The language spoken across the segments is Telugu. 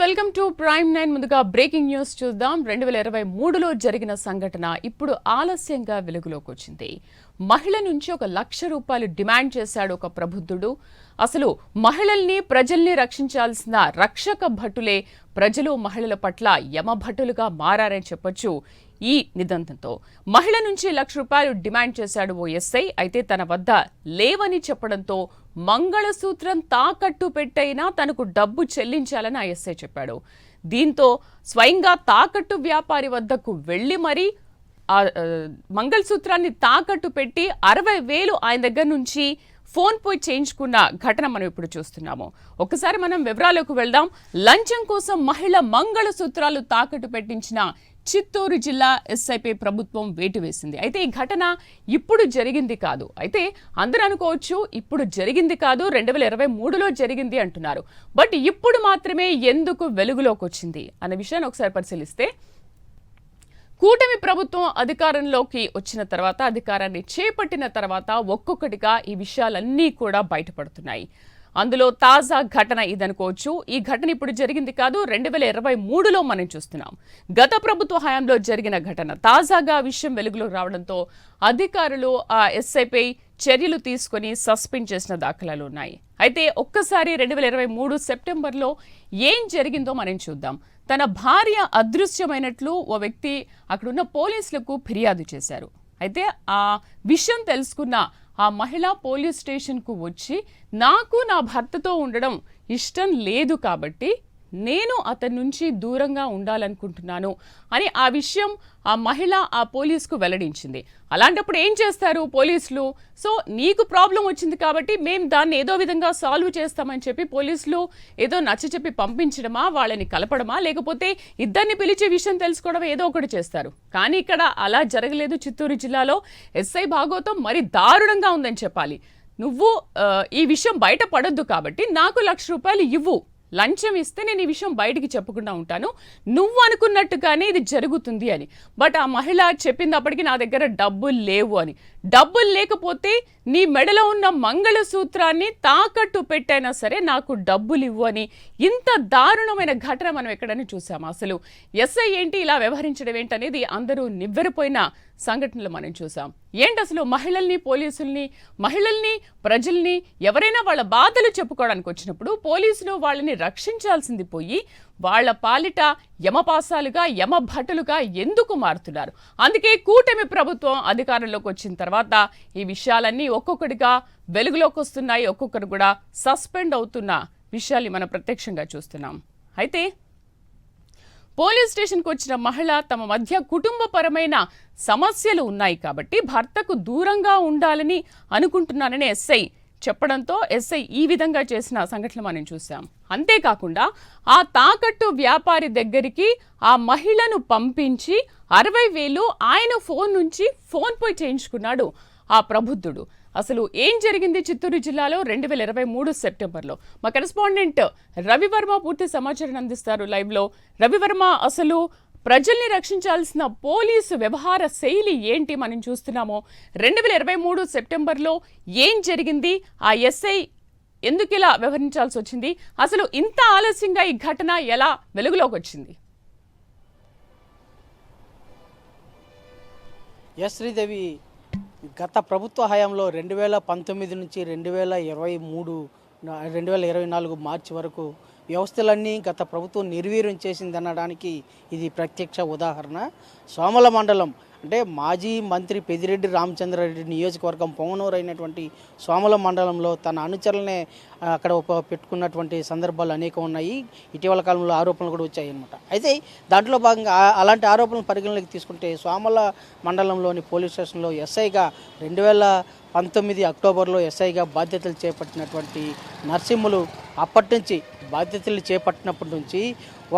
Welcome to prime 9. ముందుగా బ్రేకింగ్ న్యూస్ చూద్దాం. 2023లో జరిగిన సంఘటన ఇప్పుడు ఆలస్యంగా వెలుగులోకి వచ్చింది. మహిళ నుంచి ₹1,00,000 డిమాండ్ చేశాడు ఒక ప్రబుద్ధుడు. అసలు మహిళల్ని ప్రజల్ని రక్షించాల్సిన రక్షక భటులే ప్రజలు మహిళల పట్ల యమభటులుగా మారారని చెప్పొచ్చు. ఈ నిబంధనతో మహిళ నుంచి ₹1,00,000 డిమాండ్ చేశాడు ఓ ఎస్ఐ. అయితే తన వద్ద లేవని చెప్పడంతో మంగళసూత్రం తాకట్టు పెట్టైనా తనకు డబ్బు చెల్లించాలని ఆ ఎస్ఐ చెప్పాడు. దీంతో స్వయంగా తాకట్టు వ్యాపారి వద్దకు వెళ్లి మరీ ఆ మంగళసూత్రాన్ని తాకట్టు పెట్టి 60,000 ఆయన దగ్గర నుంచి ఫోన్ పోయి చేయించుకున్న ఘటన మనం ఇప్పుడు చూస్తున్నాము. ఒకసారి మనం వివరాలకు వెళ్దాం. లంచం కోసం మహిళ మంగళసూత్రాలు తాకట్టు పెట్టించిన చిత్తూరు జిల్లా ఎస్ఐపై ప్రభుత్వం వేటు వేసింది. అయితే ఈ ఘటన ఇప్పుడు జరిగింది కాదు. అయితే అందరూ అనుకోవచ్చు ఇప్పుడు జరిగింది కాదు, 2023లో జరిగింది అంటున్నారు. బట్ ఇప్పుడు మాత్రమే ఎందుకు వెలుగులోకి వచ్చింది అన్న విషయాన్ని ఒకసారి పరిశీలిస్తే, కూటమి ప్రభుత్వం అధికారంలోకి వచ్చిన తర్వాత, అధికారాన్ని చేపట్టిన తర్వాత ఒక్కొక్కటిగా ఈ విషయాలన్నీ కూడా బయటపడుతున్నాయి. అందులో తాజా ఘటన ఇదనుకోవచ్చు. ఈ ఘటన ఇప్పుడు జరిగింది కాదు, 2023లో మనం చూస్తున్నాం. గత ప్రభుత్వ హయాంలో జరిగిన ఘటన. తాజాగా విషయం వెలుగులోకి రావడంతో అధికారులు ఆ ఎస్ఐపై చర్యలు తీసుకుని సస్పెండ్ చేసిన దాఖలాలు ఉన్నాయి. అయితే ఒక్కసారి 2023 సెప్టెంబర్లో ఏం జరిగిందో మనం చూద్దాం. తన భార్య అదృశ్యమైనట్లు ఓ వ్యక్తి అక్కడున్న పోలీసులకు ఫిర్యాదు చేశారు. అయితే ఆ విషయం తెలుసుకున్న ఆ మహిళ పోలీస్ స్టేషన్కు వచ్చి, నాకు నా భర్తతో ఉండడం ఇష్టం లేదు కాబట్టి నేను అతని నుంచి దూరంగా ఉండాలనుకుంటున్నాను అని ఆ విషయం ఆ మహిళ ఆ పోలీసుకు వెల్లడించింది. అలాంటప్పుడు ఏం చేస్తారు పోలీసులు? సో నీకు ప్రాబ్లం వచ్చింది కాబట్టి మేము దాన్ని ఏదో విధంగా సాల్వ్ చేస్తామని చెప్పి పోలీసులు ఏదో నచ్చచెప్పి పంపించడమా, వాళ్ళని కలపడమా, లేకపోతే ఇద్దరిని పిలిచి విషయం తెలుసుకోవడం, ఏదో ఒకటి చేస్తారు. కానీ ఇక్కడ అలా జరగలేదు. చిత్తూరు జిల్లాలో ఎస్ఐ భాగోతం మరి దారుణంగా ఉందని చెప్పాలి. నువ్వు ఈ విషయం బయట పడొద్దు కాబట్టి నాకు ₹1,00,000 ఇవ్వు, లంచం ఇస్తే నేను ఈ విషయం బయటికి చెప్పకుండా ఉంటాను, నువ్వు అనుకున్నట్టుగానే ఇది జరుగుతుంది అని. బట్ ఆ మహిళ చెప్పింది అప్పటికి నా దగ్గర డబ్బులు లేవు అని. డబ్బులు లేకపోతే నీ మెడలో ఉన్న మంగళసూత్రాన్ని తాకట్టు పెట్టైనా సరే నాకు డబ్బులు ఇవ్వు అని. ఇంత దారుణమైన ఘటన మనం ఎక్కడైనా చూసాము. అసలు ఎస్ఐ ఏంటి ఇలా వ్యవహరించడం ఏంటనేది అందరూ నివ్వెరపోయిన సంఘటనలు మనం చూసాం. ఏంటి అసలు మహిళల్ని, పోలీసుల్ని, మహిళల్ని, ప్రజల్ని ఎవరైనా వాళ్ళ బాధలు చెప్పుకోవడానికి వచ్చినప్పుడు పోలీసులు వాళ్ళని రక్షించాల్సింది పోయి వాళ్ళ పాలిట యమపాసాలుగా, యమభటులుగా ఎందుకు మారుతున్నారు? అందుకే కూటమి ప్రభుత్వం అధికారంలోకి వచ్చిన తర్వాత ఈ విషయాలన్నీ ఒక్కొక్కటిగా వెలుగులోకి వస్తున్నాయి. ఒక్కొక్కరు కూడా సస్పెండ్ అవుతున్న విషయాల్ని మనం ప్రత్యక్షంగా చూస్తున్నాం. అయితే పోలీస్ స్టేషన్కి వచ్చిన మహిళ తమ మధ్య కుటుంబపరమైన సమస్యలు ఉన్నాయి కాబట్టి భర్తకు దూరంగా ఉండాలని అనుకుంటున్నానని ఎస్ఐ చెప్పడంతో ఎస్ఐ ఈ విధంగా చేసిన సంఘటన మనం చూసాం. అంతేకాకుండా ఆ తాకట్టు వ్యాపారి దగ్గరికి ఆ మహిళను పంపించి 60,000 ఆయన ఫోన్ నుంచి ఫోన్ పోయి చేయించుకున్నాడు ఆ ప్రబుద్ధుడు. అసలు ఏం జరిగింది చిత్తూరు జిల్లాలో 2023 సెప్టెంబర్లో? మా కరెస్పాండెంట్ రవివర్మ పూర్తి సమాచారం అందిస్తారు లైవ్లో. రవివర్మ, అసలు ప్రజల్ని రక్షించాల్సిన పోలీసు వ్యవహార శైలి ఏంటి మనం చూస్తున్నామో? 2023 సెప్టెంబర్లో ఏం జరిగింది? ఆ ఎస్ఐ ఎందుకు ఇలా వ్యవహరించాల్సి వచ్చింది? అసలు ఇంత ఆలస్యంగా ఈ ఘటన ఎలా వెలుగులోకి వచ్చింది? శ్రీదేవి, గత ప్రభుత్వ హయాంలో 2019 నుంచి 2024 మార్చి వరకు వ్యవస్థలన్నీ గత ప్రభుత్వం నిర్వీర్యం చేసిందనడానికి ఇది ప్రత్యక్ష ఉదాహరణ. సోమల మండలం అంటే మాజీ మంత్రి పెద్దిరెడ్డి రామచంద్రారెడ్డి నియోజకవర్గం పొంగనూరు అయినటువంటి సోమల మండలంలో తన అనుచరులనే అక్కడ పెట్టుకున్నటువంటి సందర్భాలు అనేకం ఉన్నాయి. ఇటీవల కాలంలో ఆరోపణలు కూడా వచ్చాయి అన్నమాట. అయితే దాంట్లో భాగంగా అలాంటి ఆరోపణలు పరిగణలోకి తీసుకుంటే సోమల మండలంలోని పోలీస్ స్టేషన్లో ఎస్ఐగా 2019 అక్టోబర్లో ఎస్ఐగా బాధ్యతలు చేపట్టినటువంటి నరసింహులు అప్పటి నుంచి బాధ్యతలు చేపట్టినప్పటి నుంచి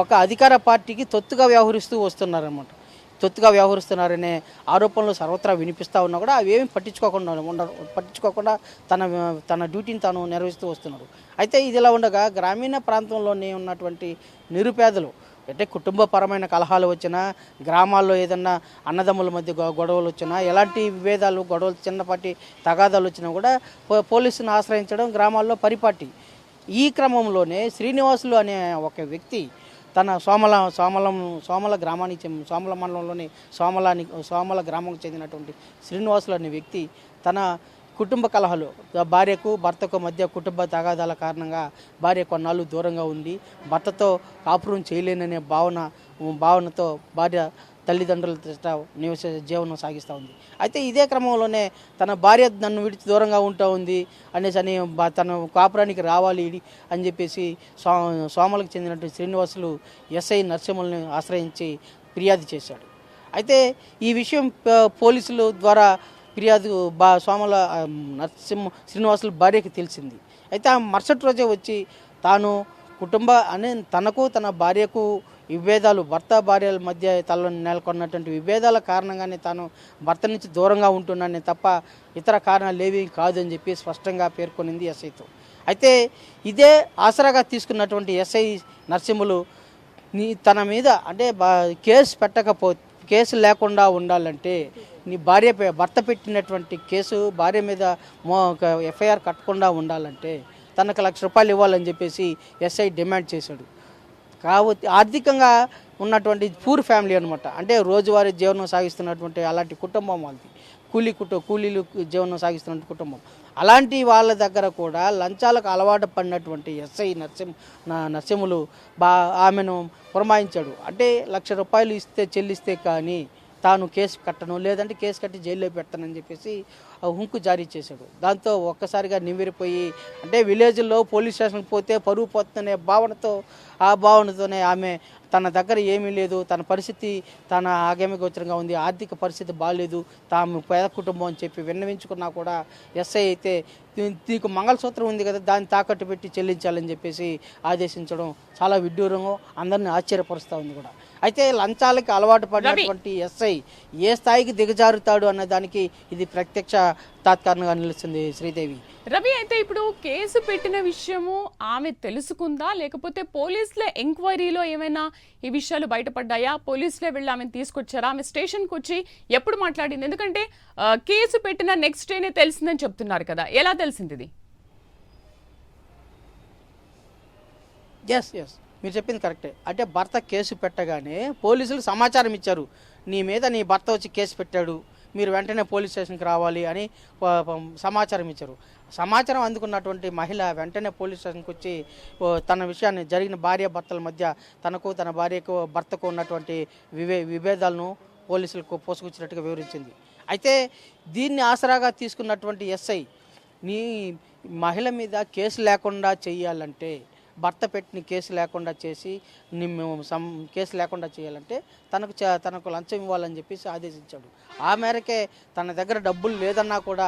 ఒక అధికార పార్టీకి తొత్తుగా వ్యవహరిస్తున్నారన్నమాట. తొత్తుగా వ్యవహరిస్తున్నారనే ఆరోపణలు సర్వత్రా వినిపిస్తూ ఉన్నా కూడా అవేమీ పట్టించుకోకుండా తన డ్యూటీని తాను నిర్వహిస్తూ వస్తున్నారు. అయితే ఇదిలా ఉండగా గ్రామీణ ప్రాంతంలోనే ఉన్నటువంటి నిరుపేదలు, అంటే కుటుంబపరమైన కలహాలు వచ్చినా, గ్రామాల్లో ఏదన్నా అన్నదమ్ముల మధ్య గొడవలు వచ్చినా, ఎలాంటి విభేదాలు, గొడవలు, చిన్నపాటి తగాదాలు వచ్చినా కూడా పోలీసును ఆశ్రయించడం గ్రామాల్లో పరిపాటి. ఈ క్రమంలోనే శ్రీనివాసులు అనే ఒక వ్యక్తి తన సోమల గ్రామానికి సోమల మండలంలోని సోమల గ్రామంకి చెందినటువంటి శ్రీనివాసులు అనే వ్యక్తి తన కుటుంబ కలహాలు భార్యకు భర్తకు మధ్య కుటుంబ తగాదాల కారణంగా భార్య కొన్నాళ్ళు దూరంగా ఉండి భర్తతో కాపురం చేయలేననే భావనతో భార్య తల్లిదండ్రుల జీవనం సాగిస్తూ ఉంది. అయితే ఇదే క్రమంలోనే తన భార్య నన్ను విడిచి దూరంగా ఉంటా ఉంది అనేసి తన కాపురానికి రావాలి అని చెప్పేసి సోమలకు చెందినటువంటి శ్రీనివాసులు ఎస్ఐ నరసింహల్ని ఆశ్రయించి ఫిర్యాదు చేశాడు. అయితే ఈ విషయం పోలీసుల ద్వారా ఫిర్యాదు సోమల శ్రీనివాసుల భార్యకి తెలిసింది. అయితే ఆ మరుసటి రోజే వచ్చి తాను తనకు తన భార్యకు విభేదాలు భర్త భార్యల మధ్య తనలో నెలకొన్నటువంటి విభేదాల కారణంగానే తాను భర్త నుంచి దూరంగా ఉంటున్నానే తప్ప ఇతర కారణాలు ఏవి కాదు అని చెప్పి స్పష్టంగా పేర్కొనింది ఎస్ఐతో. అయితే ఇదే ఆసరాగా తీసుకున్నటువంటి ఎస్ఐ నరసింహులు తన మీద అంటే కేసు లేకుండా ఉండాలంటే నీ భర్త పెట్టినటువంటి కేసు భార్య మీద ఎఫ్ఐఆర్ కట్టకుండా ఉండాలంటే తనకు ₹1,00,000 ఇవ్వాలని చెప్పేసి ఎస్ఐ డిమాండ్ చేశాడు. కాబట్టి ఆర్థికంగా ఉన్నటువంటి పూర్ ఫ్యామిలీ అనమాట, అంటే రోజువారీ జీవనం సాగిస్తున్నటువంటి అలాంటి కుటుంబం వాళ్ళది, కూలీలు జీవనం సాగిస్తున్న కుటుంబం. అలాంటి వాళ్ళ దగ్గర కూడా లంచాలకు అలవాటు పడినటువంటి ఎస్ఐ నరసింహులు ఆమెను పురమాయించాడు. అంటే ₹1,00,000 చెల్లిస్తే కానీ తాను కేసు కట్టను, లేదంటే కేసు కట్టి జైల్లో పెడతానని చెప్పేసి హుంకు జారీ చేశాడు. దాంతో ఒక్కసారిగా నివ్వెరపోయి అంటే విలేజ్లో పోలీస్ స్టేషన్కి పోతే పరువు పోతుందనే భావనతోనే ఆమె తన దగ్గర ఏమీ లేదు, తన పరిస్థితి ఆగమ్యగోచరంగా ఉంది, ఆర్థిక పరిస్థితి బాగాలేదు, తాము పేద కుటుంబం అని చెప్పి విన్నవించుకున్నా కూడా ఎస్ఐ అయితే నీకు మంగళసూత్రం ఉంది కదా దాన్ని తాకట్టు పెట్టి చెల్లించాలని చెప్పేసి ఆదేశించడం చాలా విడ్డూరంగా అందరినీ ఆశ్చర్యపరుస్తూ ఉంది కూడా. అయితే లంచాలకి అలవాటు పడినటువంటి ఎస్ఐ ఏ స్థాయికి దిగజారుతాడు అన్న దానికి ఇది ప్రత్యక్ష తాత్కారణంగా నిలుస్తుంది శ్రీదేవి. రవి, అయితే ఇప్పుడు కేసు పెట్టిన విషయము ఆమె తెలుసుకుందా, లేకపోతే పోలీసుల ఎంక్వైరీలో ఏమైనా ఈ విషయాలు బయటపడ్డాయా? పోలీసులే వెళ్ళి ఆమెను తీసుకొచ్చారా? ఆమె స్టేషన్కి వచ్చి ఎప్పుడు మాట్లాడింది? ఎందుకంటే కేసు పెట్టిన నెక్స్ట్ డేనే తెలిసిందని చెప్తున్నారు కదా, ఎలా తెలిసింది ఇది? ఎస్ మీరు చెప్పింది కరెక్టే. అంటే భర్త కేసు పెట్టగానే పోలీసులు సమాచారం ఇచ్చారు, నీ మీద నీ భర్త వచ్చి కేసు పెట్టాడు, మీరు వెంటనే పోలీస్ స్టేషన్కి రావాలి అని సమాచారం ఇచ్చారు. సమాచారం అందుకున్నటువంటి మహిళ వెంటనే పోలీస్ స్టేషన్కి వచ్చి తన విషయాన్ని జరిగిన భార్యాభర్తల మధ్య తనకు తన భర్తకు ఉన్నటువంటి విభేదాలను పోలీసులకు పోసుకొచ్చినట్టుగా వివరించింది. అయితే దీన్ని ఆసరాగా తీసుకున్నటువంటి ఎస్ఐ మహిళ మీద కేసు లేకుండా చేయాలంటే, భర్త పెట్టిన కేసు లేకుండా చేసి కేసు లేకుండా చేయాలంటే తనకు లంచం ఇవ్వాలని చెప్పేసి ఆదేశించాడు. ఆ మేరకే తన దగ్గర డబ్బులు లేదన్నా కూడా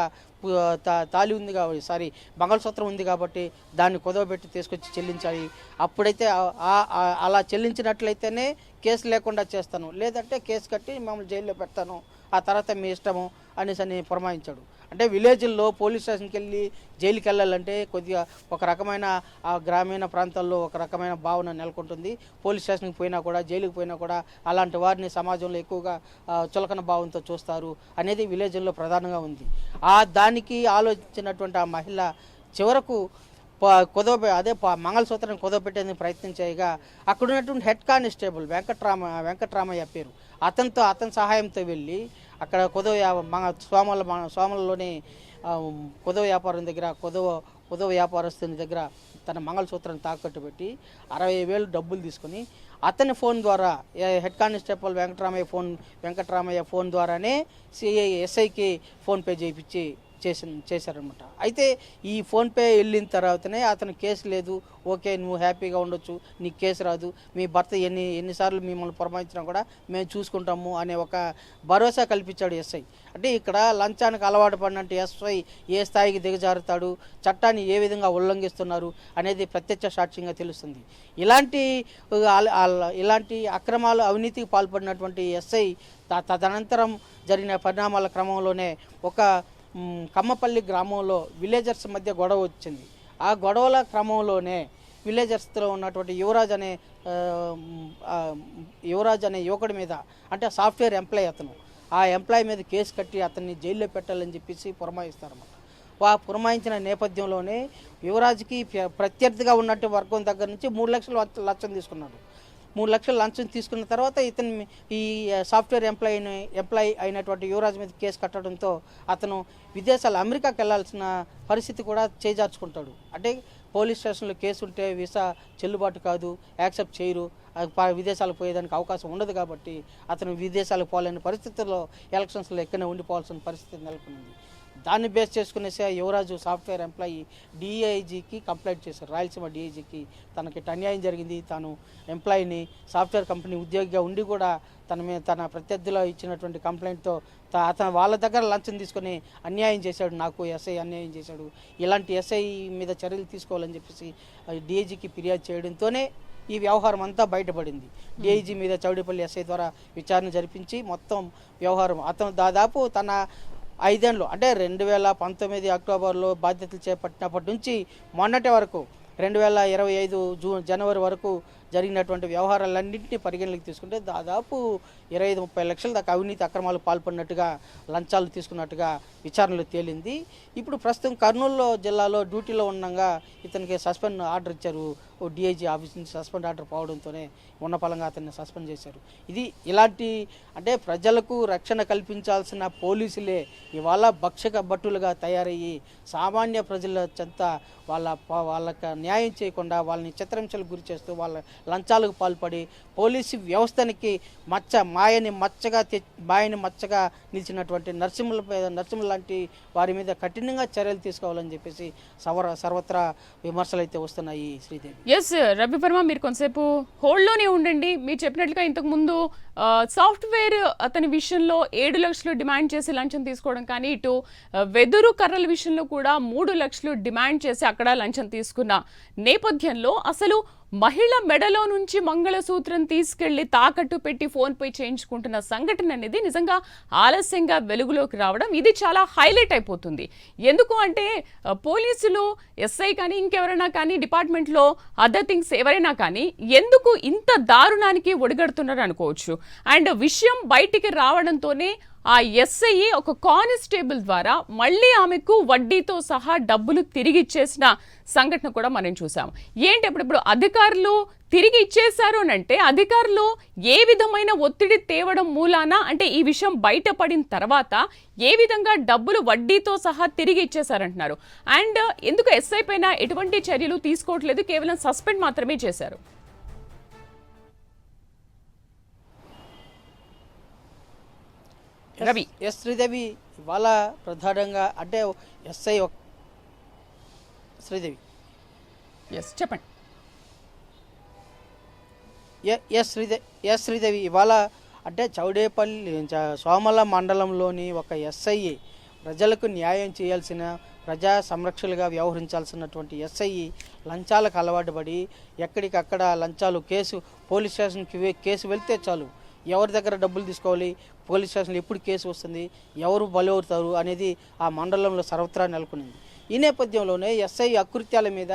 తాళి ఉంది కాబట్టి మంగళసూత్రం ఉంది కాబట్టి దాన్ని కుదవబెట్టి తీసుకొచ్చి చెల్లించాలి. అప్పుడైతే అలా చెల్లించినట్లయితేనే కేసు లేకుండా చేస్తాను, లేదంటే కేసు కట్టి మమ్మల్ని జైల్లో పెడతాను, ఆ తర్వాత మీ ఇష్టము అనేసి పురమాయించాడు. అంటే విలేజ్ల్లో పోలీస్ స్టేషన్కి వెళ్ళి జైలుకి వెళ్ళాలంటే కొద్దిగా ఒక రకమైన ఆ గ్రామీణ ప్రాంతాల్లో ఒక రకమైన భావన నెలకొంటుంది. పోలీస్ స్టేషన్కి పోయినా కూడా జైలుకి పోయినా కూడా అలాంటి వారిని సమాజంలో ఎక్కువగా చులకన భావంతో చూస్తారు అనేది విలేజ్ల్లో ప్రధానంగా ఉంది. దానికి ఆలోచించినటువంటి ఆ మహిళ చివరకు మంగళసూత్రం కుదవపెట్టేందుకు ప్రయత్నం చేయగా అక్కడ ఉన్నటువంటి హెడ్ కానిస్టేబుల్ వెంకట్రామయ్య పేరు, అతని సహాయంతో వెళ్ళి అక్కడ సోమలలోని కుదవ వ్యాపారం దగ్గర కుదవ వ్యాపారస్తుని దగ్గర తన మంగళసూత్రాన్ని తాకట్టు పెట్టి 60,000 డబ్బులు తీసుకొని అతని ఫోన్ ద్వారా హెడ్ కానిస్టేబుల్ వెంకట్రామయ్య ఫోన్ ద్వారానే ఎస్ఐకి ఫోన్పే చేయించి చేశారనమాట. అయితే ఈ ఫోన్పే వెళ్ళిన తర్వాతనే అతను కేసు లేదు, ఓకే నువ్వు హ్యాపీగా ఉండొచ్చు, నీకు కేసు రాదు, మీ భర్త ఎన్నిసార్లు మిమ్మల్ని పురమాయించినా కూడా మేము చూసుకుంటాము అనే ఒక భరోసా కల్పించాడు ఎస్ఐ. అంటే ఇక్కడ లంచానికి అలవాటు పడినట్టు ఎస్ఐ ఏ స్థాయికి దిగజారుతాడు, చట్టాన్ని ఏ విధంగా ఉల్లంఘిస్తున్నారు అనేది ప్రత్యక్ష సాక్ష్యంగా తెలుస్తుంది. ఇలాంటి అక్రమాలు అవినీతికి పాల్పడినటువంటి ఎస్ఐ తదనంతరం జరిగిన పరిణామాల క్రమంలోనే ఒక కమ్మపల్లి గ్రామంలో విలేజర్స్ మధ్య గొడవ వచ్చింది. ఆ గొడవల క్రమంలోనే విలేజర్స్లో ఉన్నటువంటి యువరాజ్ అనే యువకుడి మీద, అంటే సాఫ్ట్వేర్ ఎంప్లాయ్ అతను, ఆ ఎంప్లాయ్ మీద కేసు కట్టి అతన్ని జైల్లో పెట్టాలని చెప్పేసి పురమాయిస్తారన్నమాట. పురమాయించిన నేపథ్యంలోనే యువరాజ్కి ప్రత్యర్థిగా ఉన్నట్టు వర్గం దగ్గర నుంచి 3 లక్షలు లంచం తీసుకున్నాడు. 3 లక్షలు లంచం తీసుకున్న తర్వాత ఇతను ఈ సాఫ్ట్వేర్ ఎంప్లాయీ అయినటువంటి యువరాజ్ మీద కేసు కట్టడంతో అతను విదేశాలు అమెరికాకి వెళ్ళాల్సిన పరిస్థితి కూడా చేజార్చుకుంటాడు. అంటే పోలీస్ స్టేషన్లో కేసు ఉంటే వీసా చెల్లుబాటు కాదు, యాక్సెప్ట్ చేయరు, విదేశాలకు పోయేదానికి అవకాశం ఉండదు. కాబట్టి అతను విదేశాలకు పోలేని పరిస్థితుల్లో ఎలక్షన్స్లో ఎక్కడనే ఉండిపోవాల్సిన పరిస్థితి నెలకొంది. దాన్ని బేస్ చేసుకునేసి యువరాజు సాఫ్ట్వేర్ ఎంప్లాయీ డిఐజీకి కంప్లైంట్ చేశారు. రాయలసీమ డిఐజీకి తనకి అన్యాయం జరిగింది, తాను ఎంప్లాయీని సాఫ్ట్వేర్ కంపెనీ ఉద్యోగిగా ఉండి కూడా తన ప్రత్యర్థిలో ఇచ్చినటువంటి కంప్లైంట్తో అతను వాళ్ళ దగ్గర లంచం తీసుకొని అన్యాయం చేశాడు, నాకు ఎస్ఐ అన్యాయం చేశాడు, ఇలాంటి ఎస్ఐ మీద చర్యలు తీసుకోవాలని చెప్పేసి డిఐజీకి ఫిర్యాదు చేయడంతోనే ఈ వ్యవహారం అంతా బయటపడింది. డిఐజీ మీద చౌడేపల్లి ఎస్ఐ ద్వారా విచారణ జరిపించి మొత్తం వ్యవహారం అతను దాదాపు తన 5 ఏళ్ళు అంటే 2019 అక్టోబర్లో బాధ్యతలు చేపట్టినప్పటి నుంచి మొన్నటి వరకు 2025 జనవరి వరకు జరిగినటువంటి వ్యవహారాలన్నింటినీ పరిగణలోకి తీసుకుంటే దాదాపు 25-30 లక్షల దాకా అవినీతి అక్రమాలు పాల్పడినట్టుగా, లంచాలు తీసుకున్నట్టుగా విచారణలో తేలింది. ఇప్పుడు ప్రస్తుతం కర్నూలు జిల్లాలో డ్యూటీలో ఉండగా ఇతనికి సస్పెండ్ ఆర్డర్ ఇచ్చారు. డిఐజీ ఆఫీస్ నుంచి సస్పెండ్ ఆర్డర్ పోవడంతోనే ఉన్న పలంగా అతన్ని సస్పెండ్ చేశారు. ఇది ఇలాంటి అంటే ప్రజలకు రక్షణ కల్పించాల్సిన పోలీసులే ఇవాళ భక్షక భట్టులుగా తయారయ్యి సామాన్య ప్రజల చెంత వాళ్ళకి న్యాయం చేయకుండా వాళ్ళని చిత్రహింసలకు గురి చేస్తూ వాళ్ళ లంచాలకు పాల్పడి పోలీసు వ్యవస్థనికి మాయని మచ్చగా నిలిచినటువంటి నరసింహుల లాంటి వారి మీద కఠినంగా చర్యలు తీసుకోవాలని చెప్పేసి సర్వత్రా విమర్శలు అయితే వస్తున్నాయి. శ్రీదేవి. ఎస్ రవి వర్మ, మీరు కొంతసేపు హోల్డ్లోనే ఉండండి. మీరు చెప్పినట్లుగా ఇంతకుముందు సాఫ్ట్వేర్ అతని విషయంలో 7 లక్షలు డిమాండ్ చేసి లంచం తీసుకోవడం కానీ, ఇటు వెదురు కర్రల విషయంలో కూడా 3 లక్షలు డిమాండ్ చేసి అక్కడ లంచం తీసుకున్న నేపథ్యంలో అసలు మహిళ మెడలో నుంచి మంగళసూత్రం తీసుకెళ్లి తాకట్టు పెట్టి ఫోన్ పే చేయించుకుంటున్న సంఘటన అనేది నిజంగా ఆలస్యంగా వెలుగులోకి రావడం ఇది చాలా హైలైట్ అయిపోతుంది. ఎందుకు అంటే పోలీసులు, ఎస్ఐ కానీ ఇంకెవరైనా కానీ డిపార్ట్మెంట్లో అదర్ థింగ్స్ ఎవరైనా కానీ ఎందుకు ఇంత దారుణానికి ఒడిగడుతున్నారు అనుకోవచ్చు. అండ్ విషయం బయటికి రావడంతోనే ఆ ఎస్ఐ ఒక కానిస్టేబుల్ ద్వారా మళ్ళీ ఆమెకు వడ్డీతో సహా డబ్బులు తిరిగి ఇచ్చేసిన సంఘటన కూడా మనం చూసాం. ఏంటి ఇప్పుడు అధికారులు తిరిగి ఇచ్చేశారు అని అంటే అధికారులు ఏ విధమైన ఒత్తిడి తేవడం మూలాన, అంటే ఈ విషయం బయటపడిన తర్వాత ఏ విధంగా డబ్బులు వడ్డీతో సహా తిరిగి ఇచ్చేశారంటున్నారు. అండ్ ఎందుకు ఎస్ఐ పైన ఎటువంటి చర్యలు తీసుకోవట్లేదు, కేవలం సస్పెండ్ మాత్రమే చేశారు. రవి. ఎస్ శ్రీదేవి, ఇవాళ ప్రధానంగా అంటే ఎస్ఐ శ్రీదేవి చెప్పండి. ఎస్ శ్రీదేవి, ఇవాళ అంటే చౌడేపల్లి సోమల మండలంలోని ఒక ఎస్ఐ ప్రజలకు న్యాయం చేయాల్సిన, ప్రజా సంరక్షకులుగా వ్యవహరించాల్సినటువంటి ఎస్ఐ లంచాలకు అలవాటు పడి ఎక్కడికక్కడ లంచాలు పోలీస్ స్టేషన్కి కేసు వెళ్తే చాలు, ఎవరి దగ్గర డబ్బులు తీసుకోవాలి, పోలీస్ స్టేషన్లో ఎప్పుడు కేసు వస్తుంది, ఎవరు బలవుతారు అనేది ఆ మండలంలో సర్వత్రా నెలకొనింది. ఈ నేపథ్యంలోనే ఎస్ఐ అకృత్యాల మీద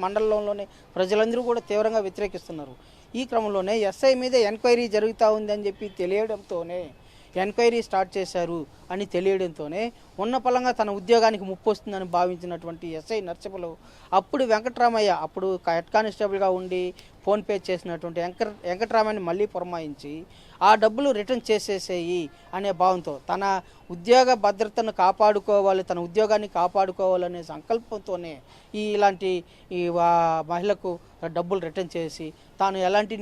మండలంలోనే ప్రజలందరూ కూడా తీవ్రంగా వ్యతిరేకిస్తున్నారు. ఈ క్రమంలోనే ఎస్ఐ మీద ఎంక్వైరీ జరుగుతూ ఉందని చెప్పి తెలియడంతోనే ఎంక్వైరీ స్టార్ట్ చేశారు అని తెలియడంతోనే ఉన్న పలంగా తన ఉద్యోగానికి ముప్పు వస్తుందని భావించినటువంటి ఎస్ఐ నర్సింహులు అప్పుడు వెంకటరామయ్య, అప్పుడు హెడ్ కానిస్టేబుల్గా ఉండి ఫోన్పే చేసినటువంటి వెంకటరామయ్యని మళ్ళీ పురమాయించి ఆ డబ్బులు రిటర్న్ చేసేసేయి అనే భావంతో తన ఉద్యోగ భద్రతను కాపాడుకోవాలి, తన ఉద్యోగాన్ని కాపాడుకోవాలనే సంకల్పంతోనే ఇలాంటి మహిళకు డబ్బులు రిటర్న్ చేసి తాను ఎలాంటి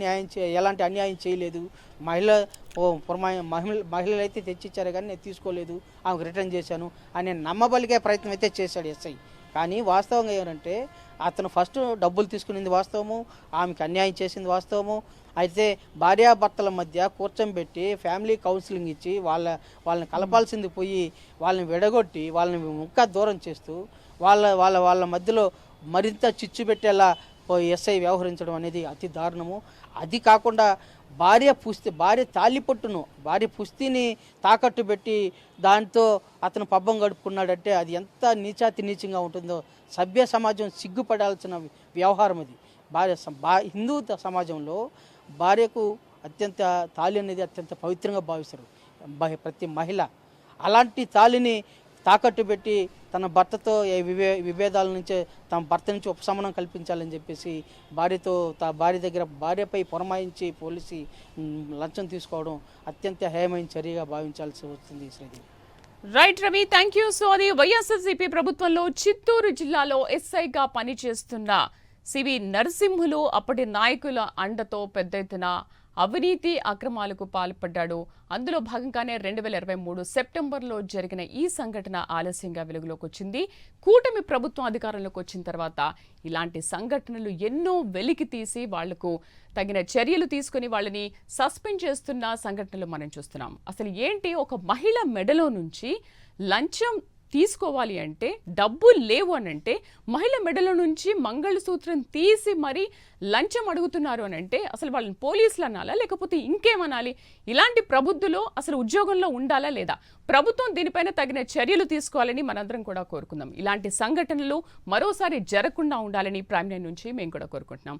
అన్యాయం చేయలేదు, మహిళలు అయితే తెచ్చిచ్చారు కానీ నేను తీసుకోలేదు, ఆమెకు రిటర్న్ చేశాను అనే నమ్మబలిగే ప్రయత్నం అయితే చేశాడు ఎస్ఐ. కానీ వాస్తవంగా ఏమంటే అతను ఫస్ట్ డబ్బులు తీసుకునేది వాస్తవము, ఆమెకు అన్యాయం చేసింది వాస్తవము. అయితే భార్యాభర్తల మధ్య కూర్చోబెట్టి ఫ్యామిలీ కౌన్సిలింగ్ ఇచ్చి వాళ్ళని కలపాల్సింది పోయి వాళ్ళని విడగొట్టి వాళ్ళని ఇంకా దూరం చేస్తూ వాళ్ళ మధ్యలో మరింత చిచ్చు పెట్టేలా ఎస్ఐ వ్యవహరించడం అనేది అతి దారుణము. అది కాకుండా భార్య పుస్తిని తాకట్టు పెట్టి దాంతో అతను పబ్బం గడుపుకున్నాడంటే అది ఎంత నీచంగా ఉంటుందో సభ్య సమాజం సిగ్గుపడాల్సిన వ్యవహారం అది. హిందూ సమాజంలో భార్యకు తాళి అనేది అత్యంత పవిత్రంగా భావిస్తారు ప్రతి మహిళ. అలాంటి తాళిని తాకట్టు పెట్టి తన భర్తతో విభేదాల నుంచే తన భర్త నుంచి ఉపశమనం కల్పించాలని చెప్పేసి భార్య దగ్గర భార్యపై పురమాయించి పోలీసు లంచం తీసుకోవడం అత్యంత హేయమైన చర్యగా భావించాల్సి వస్తుంది Sridevi. Right Ravi, thank you. So అది వైఎస్ఆర్సీపీ ప్రభుత్వంలో చిత్తూరు జిల్లాలో ఎస్ఐగా పనిచేస్తున్న సివి నరసింహులు అప్పటి నాయకుల అండతో పెద్ద ఎత్తున అవినీతి అక్రమాలకు పాల్పడ్డాడు. అందులో భాగంగానే 2023 సెప్టెంబర్లో జరిగిన ఈ సంఘటన ఆలస్యంగా వెలుగులోకి వచ్చింది. కూటమి ప్రభుత్వం అధికారంలోకి వచ్చిన తర్వాత ఇలాంటి సంఘటనలు ఎన్నో వెలికి తీసి వాళ్లకు తగిన చర్యలు తీసుకుని వాళ్ళని సస్పెండ్ చేస్తున్న సంఘటనలు మనం చూస్తున్నాం. అసలు ఏంటి, ఒక మహిళ మెడలో నుంచి లంచం తీసుకోవాలి అంటే, డబ్బులు లేవు అని అంటే, మహిళ మెడలో నుంచి మంగళసూత్రం తీసి మరి లంచం అడుగుతున్నారు అని అంటే అసలు వాళ్ళని పోలీసులు అనాలా లేకపోతే ఇంకేమనాలి? ఇలాంటి ప్రబుద్ధులు అసలు ఉద్యోగంలో ఉండాలా లేదా? ప్రభుత్వం దీనిపైన తగిన చర్యలు తీసుకోవాలని మనందరం కూడా కోరుకుందాం. ఇలాంటి సంఘటనలు మరోసారి జరగకుండా ఉండాలని ప్రైమ్ లైన్ నుంచి మేము కూడా కోరుకుంటున్నాం.